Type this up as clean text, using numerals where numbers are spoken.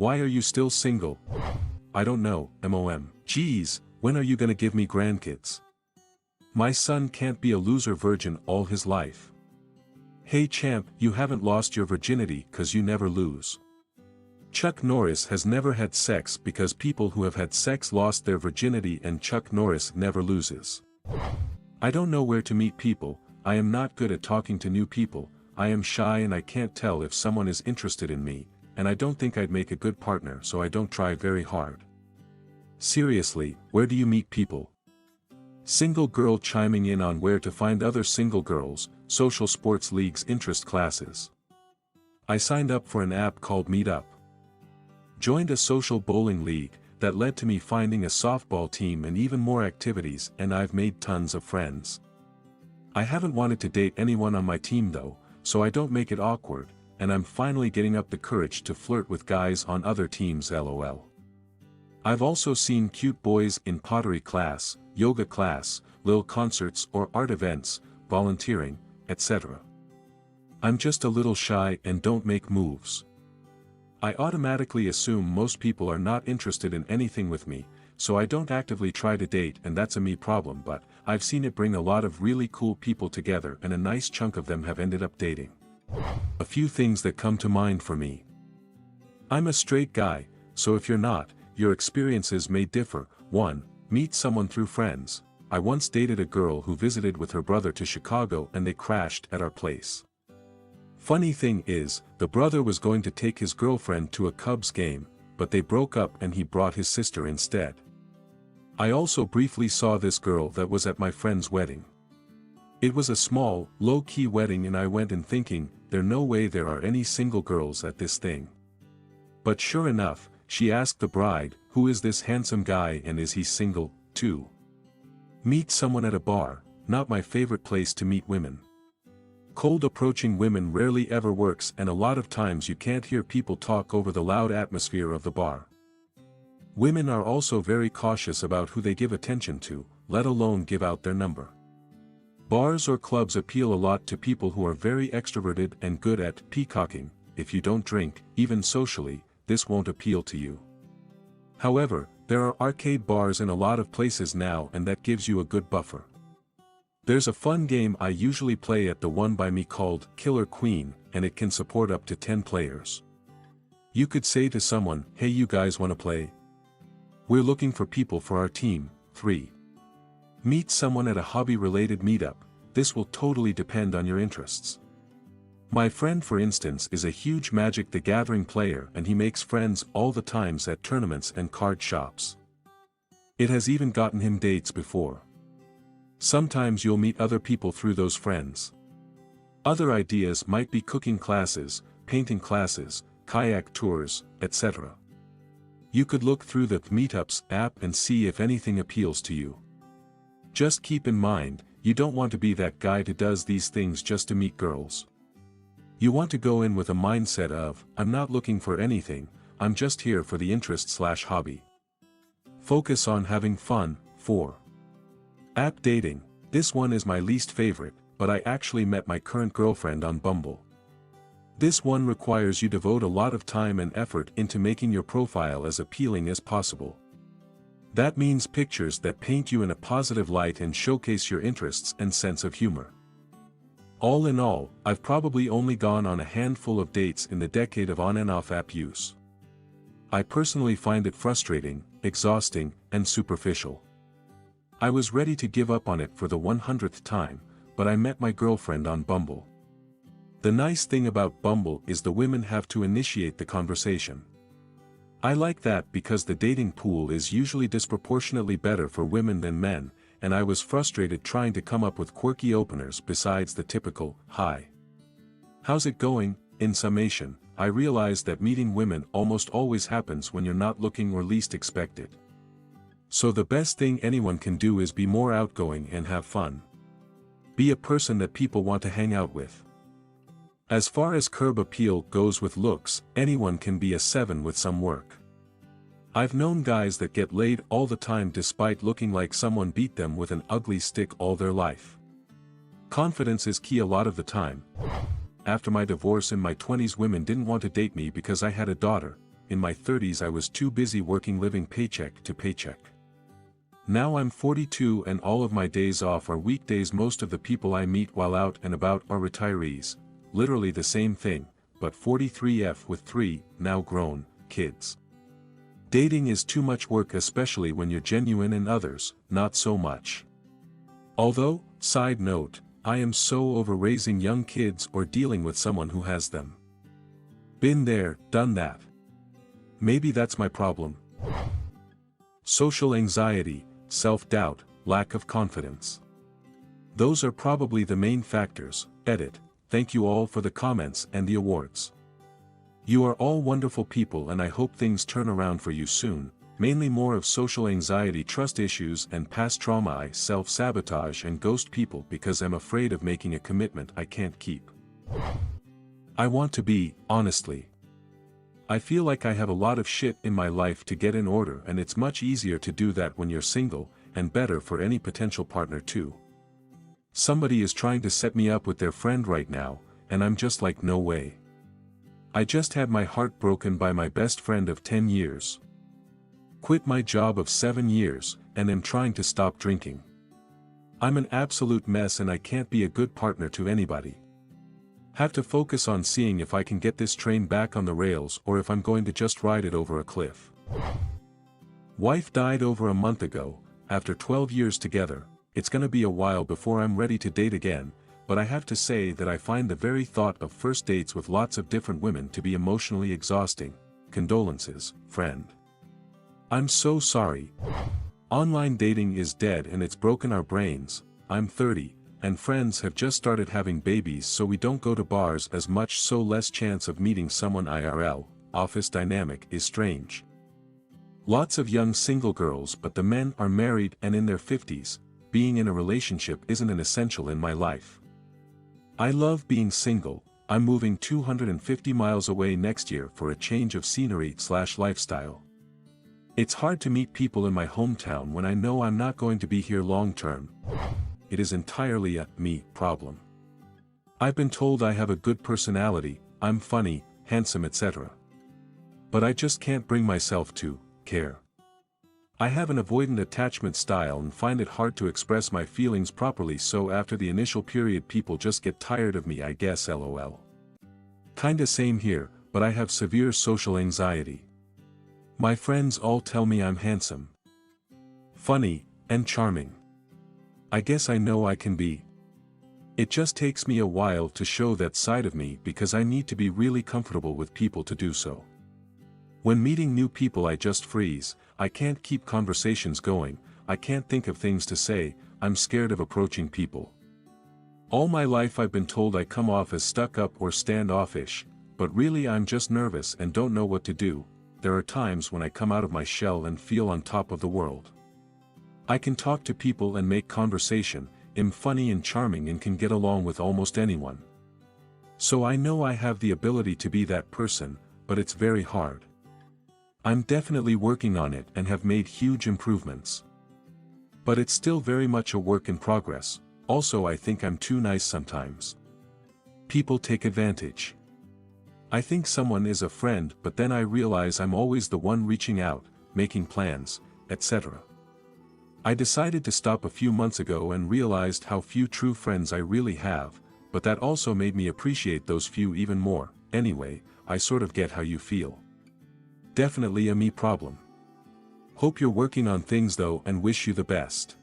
Why are you still single? I don't know, mom. Geez, when are you gonna give me grandkids? My son can't be a loser virgin all his life. Hey champ, you haven't lost your virginity 'cause you never lose. Chuck Norris has never had sex because people who have had sex lost their virginity and Chuck Norris never loses. I don't know where to meet people, I am not good at talking to new people, I am shy and I can't tell if someone is interested in me, and I don't think I'd make a good partner so I don't try very hard. Seriously, where do you meet people? Single girl chiming in on where to find other single girls, social sports leagues interest classes. I signed up for an app called Meetup. Joined a social bowling league, that led to me finding a softball team and even more activities, and I've made tons of friends. I haven't wanted to date anyone on my team though, so I don't make it awkward, and I'm finally getting up the courage to flirt with guys on other teams lol. I've also seen cute boys in pottery class, yoga class, little concerts or art events, volunteering, etc. I'm just a little shy and don't make moves. I automatically assume most people are not interested in anything with me, so I don't actively try to date, and that's a me problem, but I've seen it bring a lot of really cool people together and a nice chunk of them have ended up dating. A few things that come to mind for me. I'm a straight guy, so if you're not, your experiences may differ. 1. Meet someone through friends. I once dated a girl who visited with her brother to Chicago and they crashed at our place. Funny thing is, the brother was going to take his girlfriend to a Cubs game, but they broke up and he brought his sister instead. I also briefly saw this girl that was at my friend's wedding. It was a small, low-key wedding and I went in thinking, there's no way there are any single girls at this thing. But sure enough, she asked the bride, who is this handsome guy and is he single, too? Meet someone at a bar, not my favorite place to meet women. Cold approaching women rarely ever works, and a lot of times you can't hear people talk over the loud atmosphere of the bar. Women are also very cautious about who they give attention to, let alone give out their number. Bars or clubs appeal a lot to people who are very extroverted and good at peacocking. If you don't drink, even socially, this won't appeal to you. However, there are arcade bars in a lot of places now and that gives you a good buffer. There's a fun game I usually play at the one by me called Killer Queen, and it can support up to 10 players. You could say to someone, hey, you guys wanna play? We're looking for people for our team. 3. Meet someone at a hobby-related meetup. This will totally depend on your interests. My friend for instance is a huge Magic the Gathering player and he makes friends all the times at tournaments and card shops. It has even gotten him dates before. Sometimes you'll meet other people through those friends. Other ideas might be cooking classes, painting classes, kayak tours, etc. You could look through the Meetups app and see if anything appeals to you. Just keep in mind, you don't want to be that guy who does these things just to meet girls. You want to go in with a mindset of, I'm not looking for anything, I'm just here for the interest/hobby. Focus on having fun. 4. App dating. This one is my least favorite, but I actually met my current girlfriend on Bumble. This one requires you devote a lot of time and effort into making your profile as appealing as possible. That means pictures that paint you in a positive light and showcase your interests and sense of humor. All in all, I've probably only gone on a handful of dates in the decade of on and off app use. I personally find it frustrating, exhausting, and superficial. I was ready to give up on it for the 100th time, but I met my girlfriend on Bumble. The nice thing about Bumble is the women have to initiate the conversation. I like that because the dating pool is usually disproportionately better for women than men, and I was frustrated trying to come up with quirky openers besides the typical, "Hi. How's it going?" In summation, I realized that meeting women almost always happens when you're not looking or least expected. So the best thing anyone can do is be more outgoing and have fun. Be a person that people want to hang out with. As far as curb appeal goes with looks, anyone can be a 7 with some work. I've known guys that get laid all the time despite looking like someone beat them with an ugly stick all their life. Confidence is key a lot of the time. After my divorce in my 20s, women didn't want to date me because I had a daughter. in my 30s I was too busy working living paycheck to paycheck. Now I'm 42 and all of my days off are weekdays. Most of the people I meet while out and about are retirees, literally the same thing, but 43F with 3, now grown, kids. Dating is too much work, especially when you're genuine, and others, not so much. Although, side note, I am so over raising young kids or dealing with someone who has them. Been there, done that. Maybe that's my problem. Social anxiety, self-doubt, lack of confidence. Those are probably the main factors. Edit. Thank you all for the comments and the awards. You are all wonderful people and I hope things turn around for you soon, mainly more of social anxiety, trust issues and past trauma. I self-sabotage and ghost people because I'm afraid of making a commitment I can't keep. I want to be, honestly. I feel like I have a lot of shit in my life to get in order, and it's much easier to do that when you're single, and better for any potential partner too. Somebody is trying to set me up with their friend right now, and I'm just like, no way. I just had my heart broken by my best friend of 10 years. Quit my job of 7 years, and am trying to stop drinking. I'm an absolute mess and I can't be a good partner to anybody. Have to focus on seeing if I can get this train back on the rails or if I'm going to just ride it over a cliff. Wife died over a month ago, after 12 years together. It's gonna be a while before I'm ready to date again, but I have to say that I find the very thought of first dates with lots of different women to be emotionally exhausting. Condolences, friend. I'm so sorry. Online dating is dead and it's broken our brains. I'm 30, and friends have just started having babies, so we don't go to bars as much, so less chance of meeting someone IRL. Office dynamic is strange. Lots of young single girls, but the men are married and in their 50s. Being in a relationship isn't an essential in my life. I love being single. I'm moving 250 miles away next year for a change of scenery/lifestyle. It's hard to meet people in my hometown when I know I'm not going to be here long term. It is entirely a me problem. I've been told I have a good personality, I'm funny, handsome, etc. But I just can't bring myself to care. I have an avoidant attachment style and find it hard to express my feelings properly, so after the initial period people just get tired of me, I guess, lol. Kinda same here, but I have severe social anxiety. My friends all tell me I'm handsome, funny, and charming. I guess I know I can be. It just takes me a while to show that side of me because I need to be really comfortable with people to do so. When meeting new people I just freeze, I can't keep conversations going, I can't think of things to say, I'm scared of approaching people. All my life I've been told I come off as stuck up or standoffish, but really I'm just nervous and don't know what to do. There are times when I come out of my shell and feel on top of the world. I can talk to people and make conversation, am funny and charming and can get along with almost anyone. So I know I have the ability to be that person, but it's very hard. I'm definitely working on it and have made huge improvements. But it's still very much a work in progress. Also, I think I'm too nice sometimes. People take advantage. I think someone is a friend, but then I realize I'm always the one reaching out, making plans, etc. I decided to stop a few months ago and realized how few true friends I really have, but that also made me appreciate those few even more. Anyway, I sort of get how you feel. Definitely a me problem. Hope you're working on things though and wish you the best.